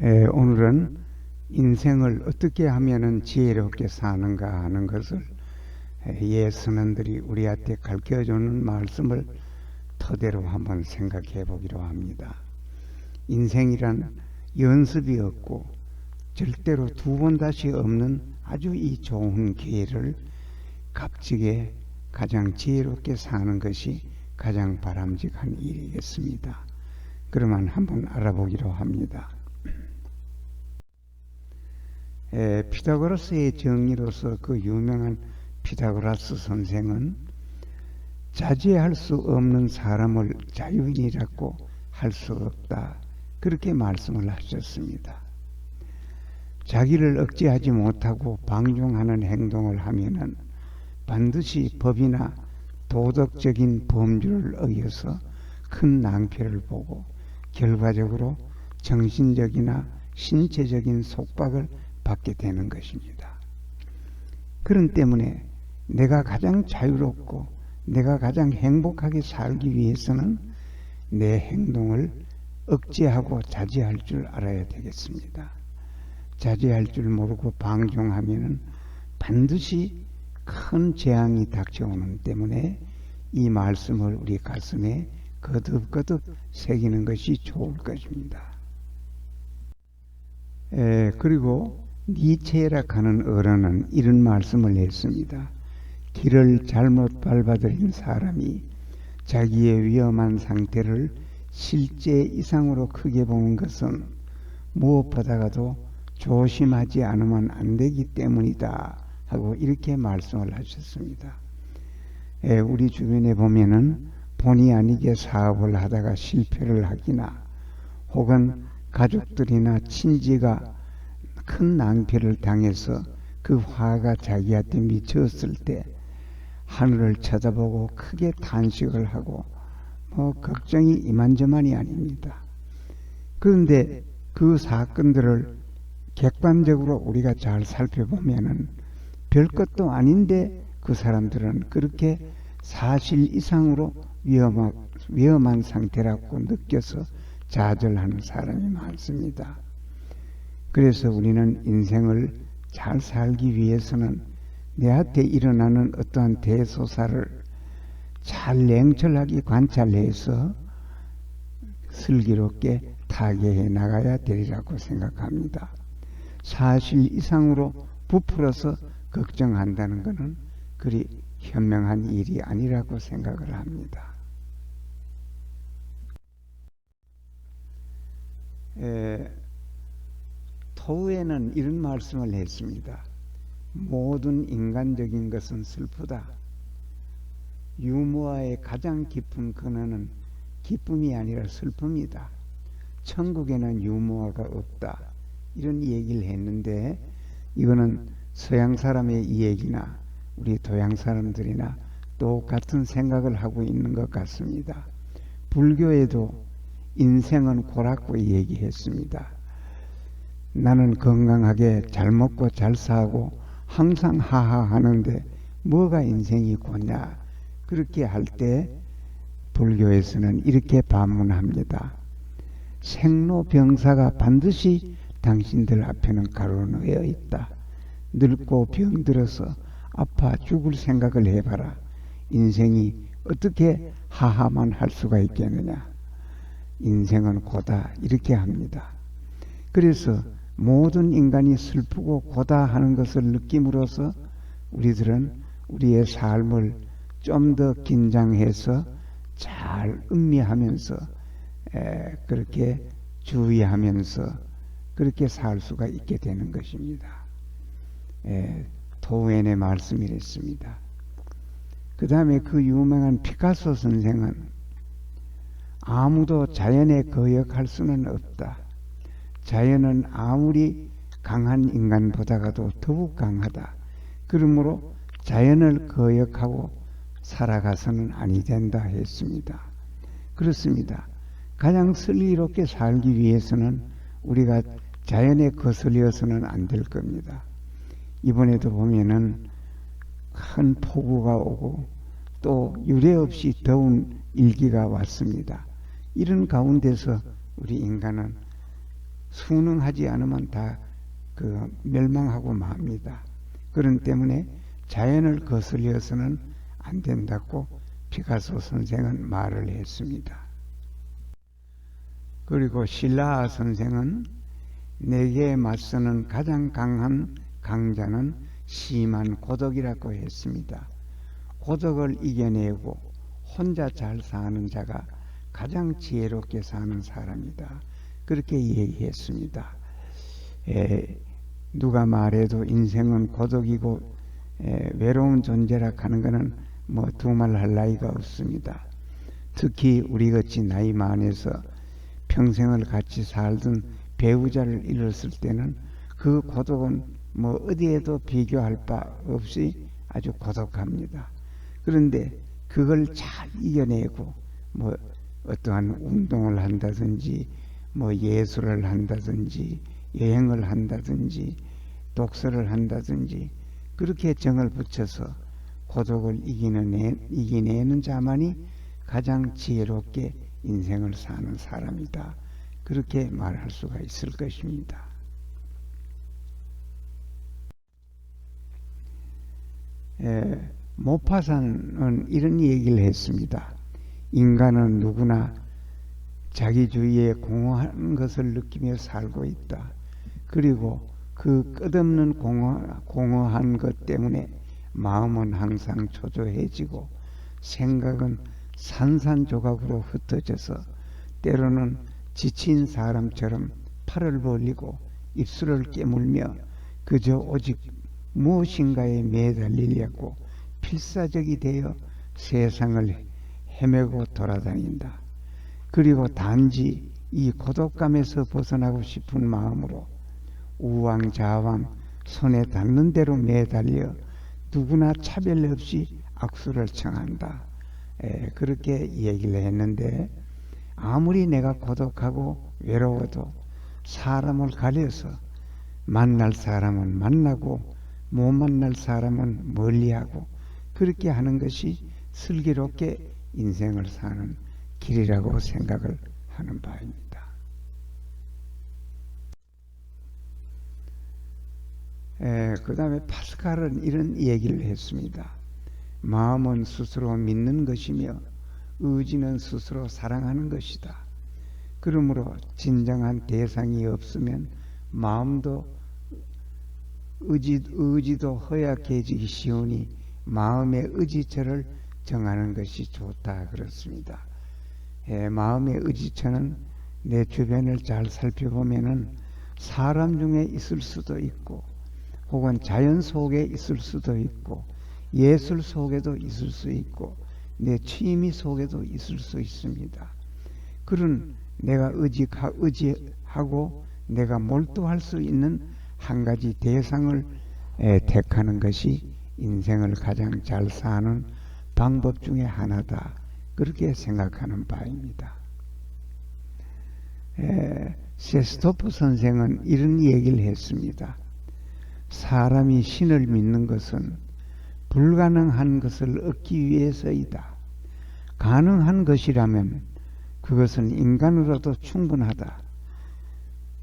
오늘은 인생을 어떻게 하면은 지혜롭게 사는가 하는 것을 선원들이 우리한테 가르쳐주는 말씀을 토대로 한번 생각해 보기로 합니다. 인생이란 연습이 없고 절대로 두 번 다시 없는 아주 이 좋은 기회를 값지게 가장 지혜롭게 사는 것이 가장 바람직한 일이겠습니다. 그러면 한번 알아보기로 합니다. 피타고라스의 정리로서 그 유명한 피타고라스 선생은 자제할 수 없는 사람을 자유인이라고 할 수 없다, 그렇게 말씀을 하셨습니다. 자기를 억제하지 못하고 방종하는 행동을 하면은 반드시 법이나 도덕적인 범주를 어겨서 큰 낭패를 보고 결과적으로 정신적이나 신체적인 속박을 받게 되는 것입니다. 그런 때문에 내가 가장 자유롭고 내가 가장 행복하게 살기 위해서는 내 행동을 억제하고 자제할 줄 알아야 되겠습니다. 자제할 줄 모르고 방종하면은 반드시 큰 재앙이 닥쳐오는 때문에 이 말씀을 우리 가슴에 거듭거듭 새기는 것이 좋을 것입니다. 그리고 니체라 하는 어른은 이런 말씀을 했습니다. 길을 잘못 밟아들인 사람이 자기의 위험한 상태를 실제 이상으로 크게 보는 것은 무엇보다도 조심하지 않으면 안 되기 때문이다 하고 이렇게 말씀을 하셨습니다. 우리 주변에 보면은 본의 아니게 사업을 하다가 실패를 하기나 혹은 가족들이나 친지가 큰 낭패를 당해서 그 화가 자기한테 미쳤을 때 하늘을 쳐다보고 크게 탄식을 하고 걱정이 이만저만이 아닙니다. 그런데 그 사건들을 객관적으로 우리가 잘 살펴보면은 별것도 아닌데 그 사람들은 그렇게 사실 이상으로 위험한 상태라고 느껴서 좌절하는 사람이 많습니다. 그래서 우리는 인생을 잘 살기 위해서는 내한테 일어나는 어떠한 대소사를 잘 냉철하게 관찰해서 슬기롭게 타개해 나가야 되리라고 생각합니다. 사실 이상으로 부풀어서 걱정한다는 것은 그리 현명한 일이 아니라고 생각을 합니다. 토우에는 이런 말씀을 했습니다. 모든 인간적인 것은 슬프다. 유머의 가장 깊은 근원은 기쁨이 아니라 슬픔이다. 천국에는 유머가 없다. 이런 얘기를 했는데 이거는 서양 사람의 이 얘기나 우리 동양 사람들이나 똑같은 생각을 하고 있는 것 같습니다. 불교에도 인생은 고라고 얘기했습니다. 나는 건강하게 잘 먹고 잘 사고 항상 하하하는데 뭐가 인생이 고냐, 그렇게 할 때 불교에서는 이렇게 반문합니다. 생로병사가 반드시 당신들 앞에는 가로놓여 있다. 늙고 병들어서 아파 죽을 생각을 해봐라. 인생이 어떻게 하하만 할 수가 있겠느냐. 인생은 고다, 이렇게 합니다. 그래서 모든 인간이 슬프고 고다 하는 것을 느낌으로써 우리들은 우리의 삶을 좀 더 긴장해서 잘 음미하면서 그렇게 주의하면서 그렇게 살 수가 있게 되는 것입니다. 토우엔의 말씀이랬습니다. 그 다음에 그 유명한 피카소 선생은 아무도 자연에 거역할 수는 없다. 자연은 아무리 강한 인간보다도 더욱 강하다. 그러므로 자연을 거역하고 살아가서는 아니 된다 했습니다. 그렇습니다. 가장 슬기롭게 살기 위해서는 우리가 자연에 거슬려서는 안 될 겁니다. 이번에도 보면은 큰 폭우가 오고 또 유례없이 더운 일기가 왔습니다. 이런 가운데서 우리 인간은 순응하지 않으면 다 멸망하고 맙니다. 그런 때문에 자연을 거슬려서는 안 된다고 피카소 선생은 말을 했습니다. 그리고 실라하 선생은 내게 맞서는 가장 강한 강자는 심한 고독이라고 했습니다. 고독을 이겨내고 혼자 잘 사는 자가 가장 지혜롭게 사는 사람이다. 그렇게 얘기했습니다. 누가 말해도 인생은 고독이고 외로운 존재라 하는 것은 뭐 두말할 나위가 없습니다. 특히 우리같이 나이 많아서 평생을 같이 살던 배우자를 잃었을 때는 그 고독은 뭐 어디에도 비교할 바 없이 아주 고독합니다. 그런데 그걸 잘 이겨내고 뭐 어떠한 운동을 한다든지 뭐 예술을 한다든지 여행을 한다든지 독서를 한다든지 그렇게 정을 붙여서 고독을 이겨내는 자만이 가장 지혜롭게 인생을 사는 사람이다. 그렇게 말할 수가 있을 것입니다. 모파산은 이런 얘기를 했습니다. 인간은 누구나 자기 주위에 공허한 것을 느끼며 살고 있다. 그리고 그 끝없는 공허한 것 때문에 마음은 항상 초조해지고 생각은 산산조각으로 흩어져서 때로는 지친 사람처럼 팔을 벌리고 입술을 깨물며 그저 오직 무엇인가에 매달리려고 필사적이 되어 세상을 헤매고 돌아다닌다. 그리고 단지 이 고독감에서 벗어나고 싶은 마음으로 우왕좌왕 손에 닿는 대로 매달려 누구나 차별 없이 악수를 청한다. 그렇게 얘기를 했는데 아무리 내가 고독하고 외로워도 사람을 가려서 만날 사람은 만나고 못 만날 사람은 멀리하고 그렇게 하는 것이 슬기롭게 인생을 사는 길이라고 생각을 하는 바입니다. 그 다음에 파스칼은 이런 얘기를 했습니다. 마음은 스스로 믿는 것이며 의지는 스스로 사랑하는 것이다. 그러므로 진정한 대상이 없으면 마음도 의지도 허약해지기 쉬우니 마음의 의지처를 정하는 것이 좋다 그렇습니다. 마음의 의지처는 내 주변을 잘 살펴보면은 사람 중에 있을 수도 있고 혹은 자연 속에 있을 수도 있고 예술 속에도 있을 수 있고 내 취미 속에도 있을 수 있습니다. 그런 내가 의지하고 내가 몰두할 수 있는 한 가지 대상을 택하는 것이 인생을 가장 잘 사는 방법 중에 하나다. 그렇게 생각하는 바입니다. 세스토프 선생은 이런 얘기를 했습니다. 사람이 신을 믿는 것은 불가능한 것을 얻기 위해서이다. 가능한 것이라면 그것은 인간으로도 충분하다.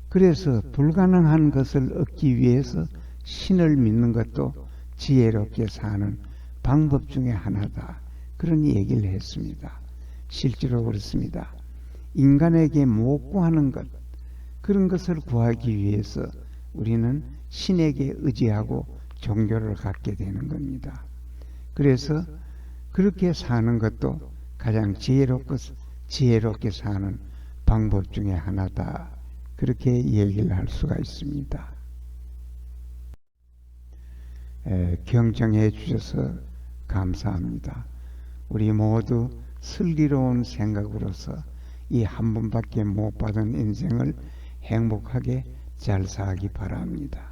그래서 불가능한 것을 얻기 위해서 신을 믿는 것도 지혜롭게 사는 방법 중에 하나다. 그런 얘기를 했습니다. 실제로 그렇습니다. 인간에게 못 구하는 것, 그런 것을 구하기 위해서 우리는 신에게 의지하고 종교를 갖게 되는 겁니다. 그래서 그렇게 사는 것도 가장 지혜롭게 사는 방법 중에 하나다. 그렇게 얘기를 할 수가 있습니다. 경청해 주셔서 감사합니다. 우리 모두 슬기로운 생각으로서 이 한 번밖에 못 받은 인생을 행복하게 잘 살기 바랍니다.